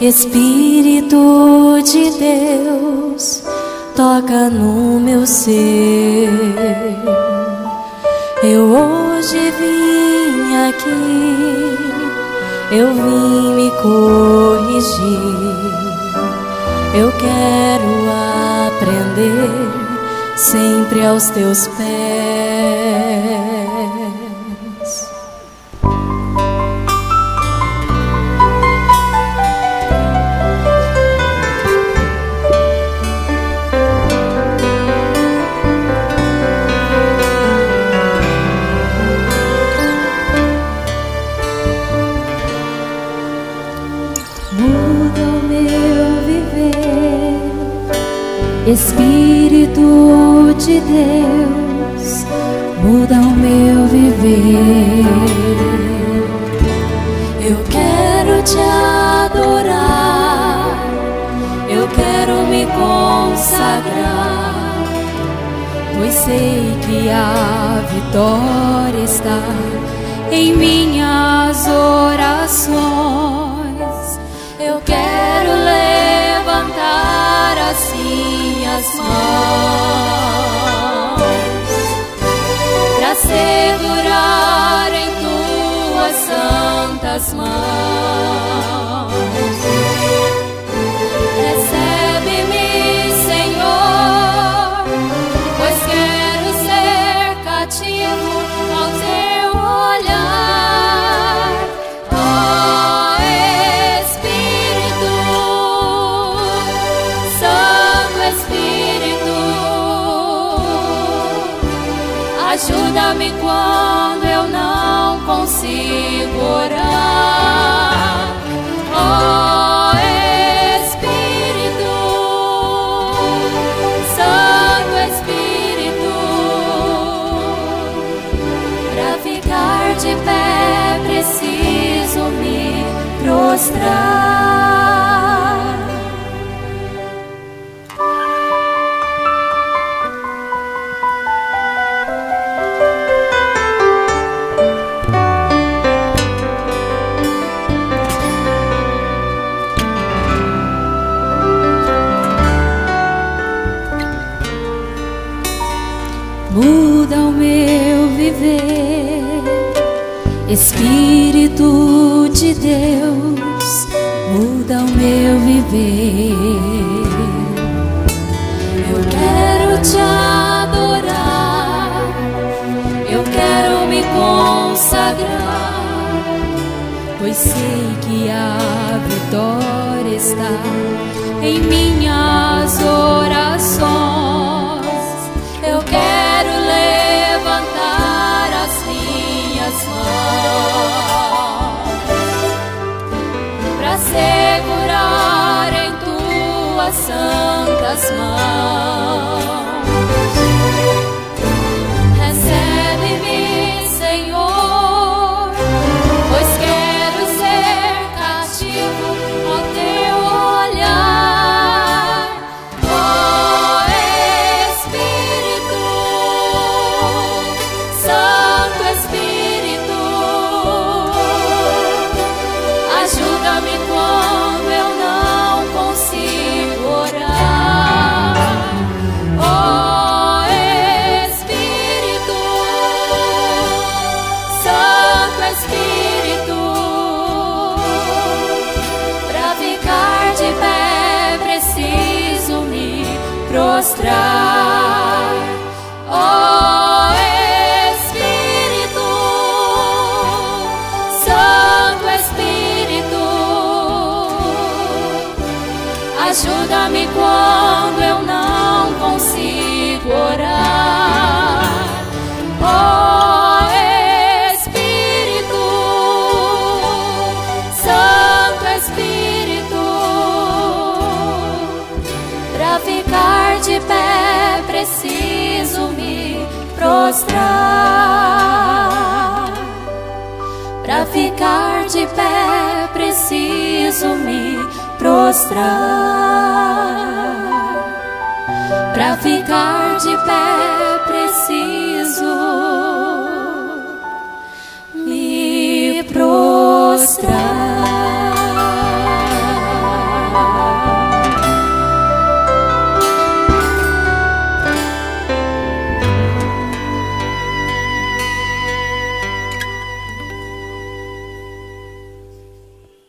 Espírito de Deus, toca no meu ser. Eu hoje vim aqui, eu vim me corrigir. Eu quero aprender sempre aos teus pés. Muda o meu viver, Espírito de Deus, muda o meu viver. Eu quero te adorar, eu quero me consagrar, pois sei que a vitória está em minhas orações. Eu quero levantar assim as mãos para segurar em tuas santas mãos. Recebe-me, Senhor, pois quero ser cativo ao teu olhar. Ajuda-me quando eu não consigo orar. Oh Espírito, Santo Espírito, para ficar de pé preciso me prostrar. Muda o meu viver, Espírito de Deus, muda o meu viver. Eu quero te adorar, eu quero me consagrar, pois sei que a vitória está em minhas orações. Eu quero levantar as minhas mãos para segurar em tuas santas mãos. Recebe-me, Senhor, pois quero ser cativo ao teu olhar. Ajuda-me quando eu não consigo orar. Oh Espírito, Santo Espírito, para ficar de pé preciso me prostrar. Oh Espírito, Santo Espírito, ajuda-me quando eu não consigo orar. Oh Espírito, Santo Espírito, para ficar de pé preciso me prostrar. Para ficar de pé preciso me prostrar. Para ficar de pé preciso